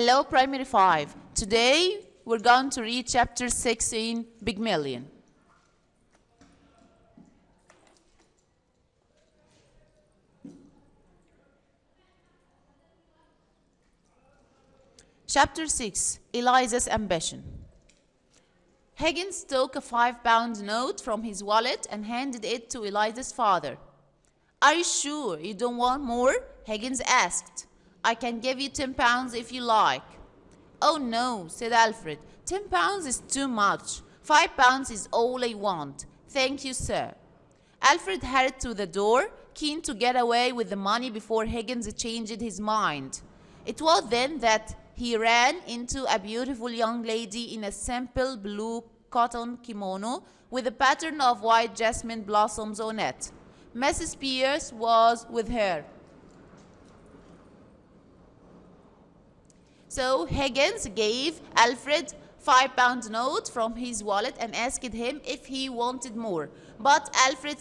Hello, Primary 5. Today, we're going to read Chapter 6 in Big Million. Chapter 6, Eliza's Ambition. Higgins took a 5-pound note from his wallet and handed it to Eliza's father. "Are you sure you don't want more?" Higgins asked. "I can give you 10 pounds if you like." "Oh no," said Alfred. 10 pounds is too much. 5 pounds is all I want. Thank you, sir." Alfred hurried to the door, keen to get away with the money before Higgins changed his mind. It was then that he ran into a beautiful young lady in a simple blue cotton kimono with a pattern of white jasmine blossoms on it. Mrs. Pierce was with her. So Higgins gave Alfred 5-pound note from his wallet and asked him if he wanted more. But Alfred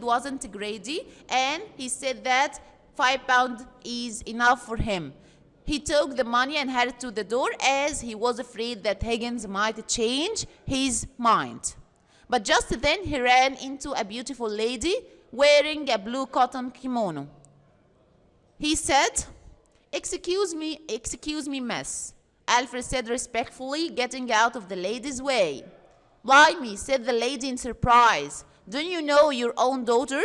wasn't greedy, and he said that 5 pounds is enough for him. He took the money and hurried to the door as he was afraid that Higgins might change his mind. But just then he ran into a beautiful lady wearing a blue cotton kimono. He said, excuse me, miss," Alfred said respectfully, getting out of the lady's way. "Blimey," said the lady in surprise. "Don't you know your own daughter?"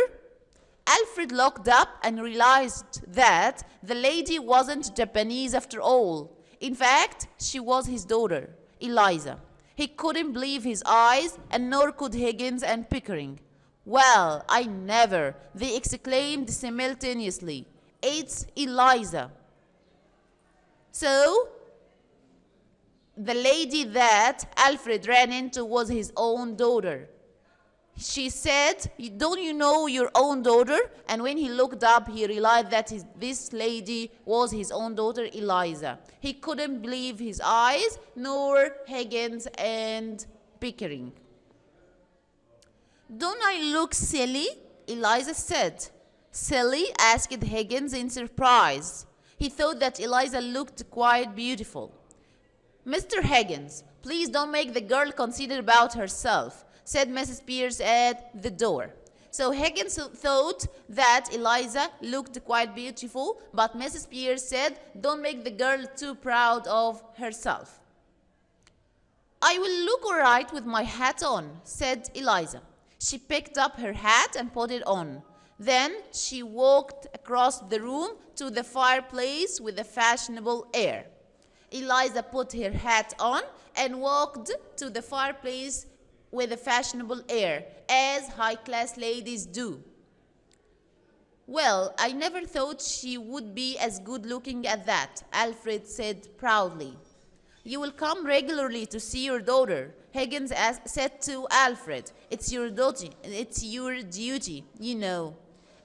Alfred looked up and realized that the lady wasn't Japanese after all. In fact, she was his daughter, Eliza. He couldn't believe his eyes, and nor could Higgins and Pickering. "Well, I never," they exclaimed simultaneously. "It's Eliza." So, the lady that Alfred ran into was his own daughter. She said, "Don't you know your own daughter?" And when he looked up, he realized that this lady was his own daughter, Eliza. He couldn't believe his eyes, nor Higgins and Pickering. "Don't I look silly?" Eliza said. "Silly?" asked Higgins in surprise. He thought that Eliza looked quite beautiful. "Mr. Higgins, please don't make the girl conceited about herself," said Mrs. Pierce at the door. So Higgins thought that Eliza looked quite beautiful, but Mrs. Pierce said, "Don't make the girl too proud of herself." "I will look all right with my hat on," said Eliza. She picked up her hat and put it on. Then she walked across the room to the fireplace with a fashionable air. Eliza put her hat on and walked to the fireplace with a fashionable air, as high-class ladies do. "Well, I never thought she would be as good-looking as that," Alfred said proudly. "You will come regularly to see your daughter," Higgins said to Alfred. It's your duty, you know."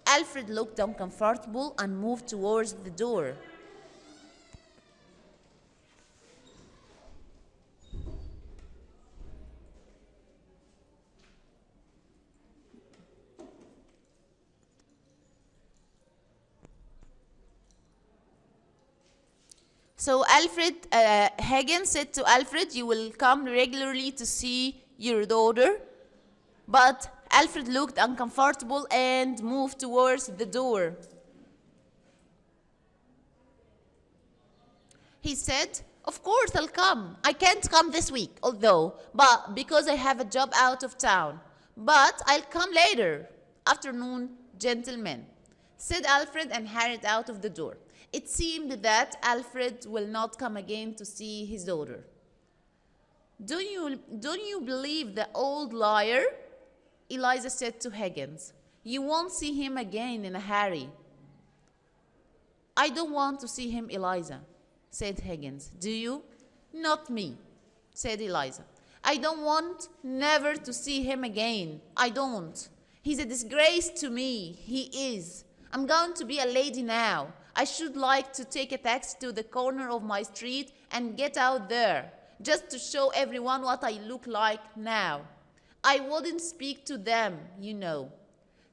Alfred looked uncomfortable and moved towards the door. So Higgins said to Alfred, "You will come regularly to see your daughter." But Alfred looked uncomfortable and moved towards the door. He said, "Of course I'll come. I can't come this week, but because I have a job out of town. But I'll come later. Afternoon, gentlemen," said Alfred and hurried out of the door. It seemed that Alfred will not come again to see his daughter. Don't you believe the old liar?" Eliza said to Higgins. "You won't see him again in a hurry." "I don't want to see him, Eliza," said Higgins. "Do you?" "Not me," said Eliza. "I don't want never to see him again. I don't. He's a disgrace to me. He is. I'm going to be a lady now. I should like to take a taxi to the corner of my street and get out there, just to show everyone what I look like now. I wouldn't speak to them, you know."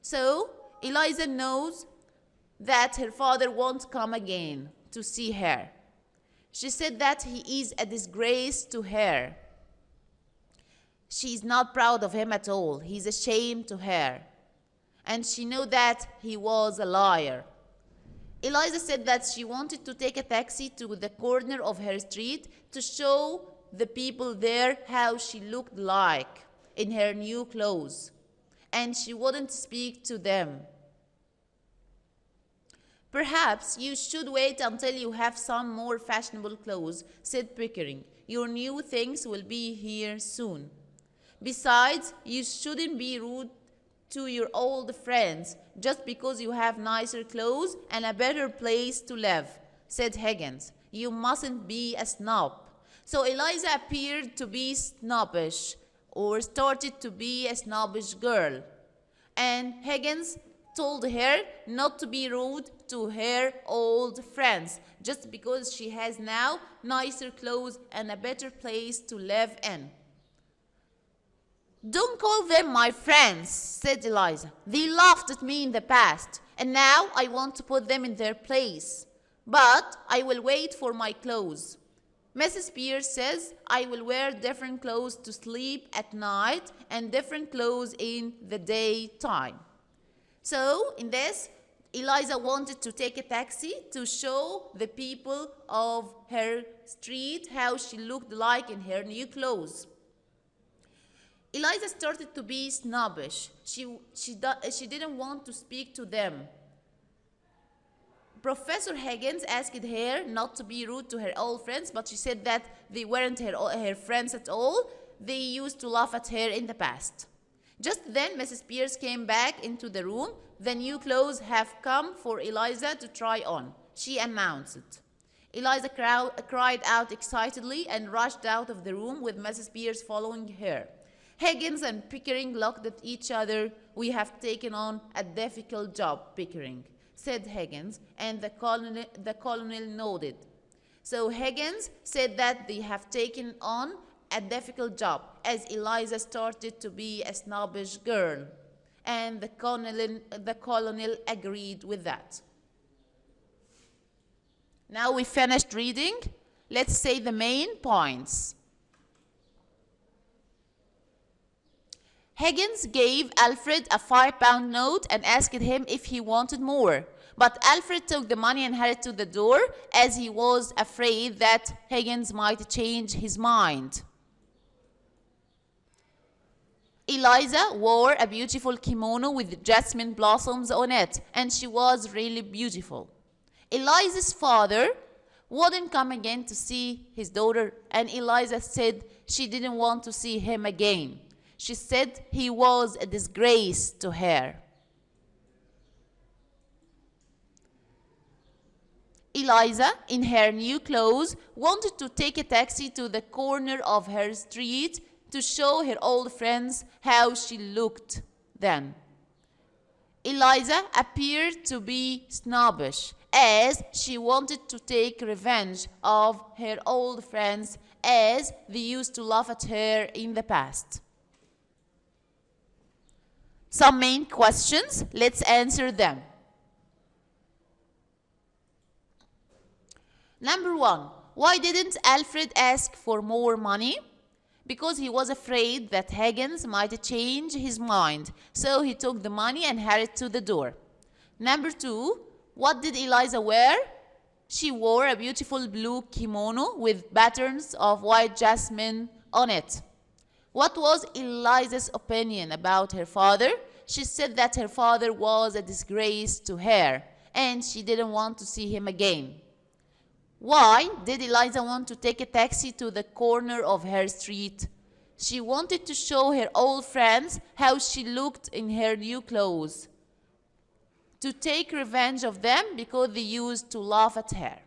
So Eliza knows that her father won't come again. to see her. She said that he is a disgrace to her. She is not proud of him at all. He's a shame to her. And she knew that he was a liar. Eliza said that she wanted to take a taxi to the corner of her street to show the people there how she looked like in her new clothes. And she wouldn't speak to them. Perhaps you should wait until you have some more fashionable clothes, said Pickering. Your new things will be here soon. Besides, you shouldn't be rude to your old friends just because you have nicer clothes and a better place to live, said Higgins. You mustn't be a snob. So Eliza appeared to be snobbish, or started to be a snobbish girl. And Higgins told her not to be rude to her old friends just because she has now nicer clothes and a better place to live in. Don't call them my friends, said Eliza. They laughed at me in the past, and now I want to put them in their place. But I will wait for my clothes. Mrs. Pierce says I will wear different clothes to sleep at night and different clothes in the daytime. So, in this, Eliza wanted to take a taxi to show the people of her street how she looked like in her new clothes. Eliza started to be snobbish. She didn't want to speak to them. Professor Higgins asked her not to be rude to her old friends, but she said that they weren't her friends at all. They used to laugh at her in the past. Just then, Mrs. Pierce came back into the room. The new clothes have come for Eliza to try on, she announced. Eliza cried out excitedly and rushed out of the room with Mrs. Pierce following her. Higgins and Pickering looked at each other. We have taken on a difficult job, Pickering, said Higgins, and the colonel nodded. So Higgins said that they have taken on a difficult job, as Eliza started to be a snobbish girl, and the colonel agreed with that. Now we finished reading. Let's say the main points. Higgins gave Alfred a £5 note and asked him if he wanted more. But Alfred took the money and hurried to the door as he was afraid that Higgins might change his mind. Eliza wore a beautiful kimono with jasmine blossoms on it, and she was really beautiful. Eliza's father wouldn't come again to see his daughter, and Eliza said she didn't want to see him again. She said he was a disgrace to her. Eliza, in her new clothes, wanted to take a taxi to the corner of her street to show her old friends how she looked then. Eliza appeared to be snobbish, as she wanted to take revenge of her old friends, as they used to laugh at her in the past. Some main questions, let's answer them. Number 1, why didn't Alfred ask for more money? Because he was afraid that Higgins might change his mind, so he took the money and hurried to the door. Number 2, what did Eliza wear? She wore a beautiful blue kimono with patterns of white jasmine on it. What was Eliza's opinion about her father? She said that her father was a disgrace to her, and she didn't want to see him again. Why did Eliza want to take a taxi to the corner of her street? She wanted to show her old friends how she looked in her new clothes, to take revenge of them because they used to laugh at her.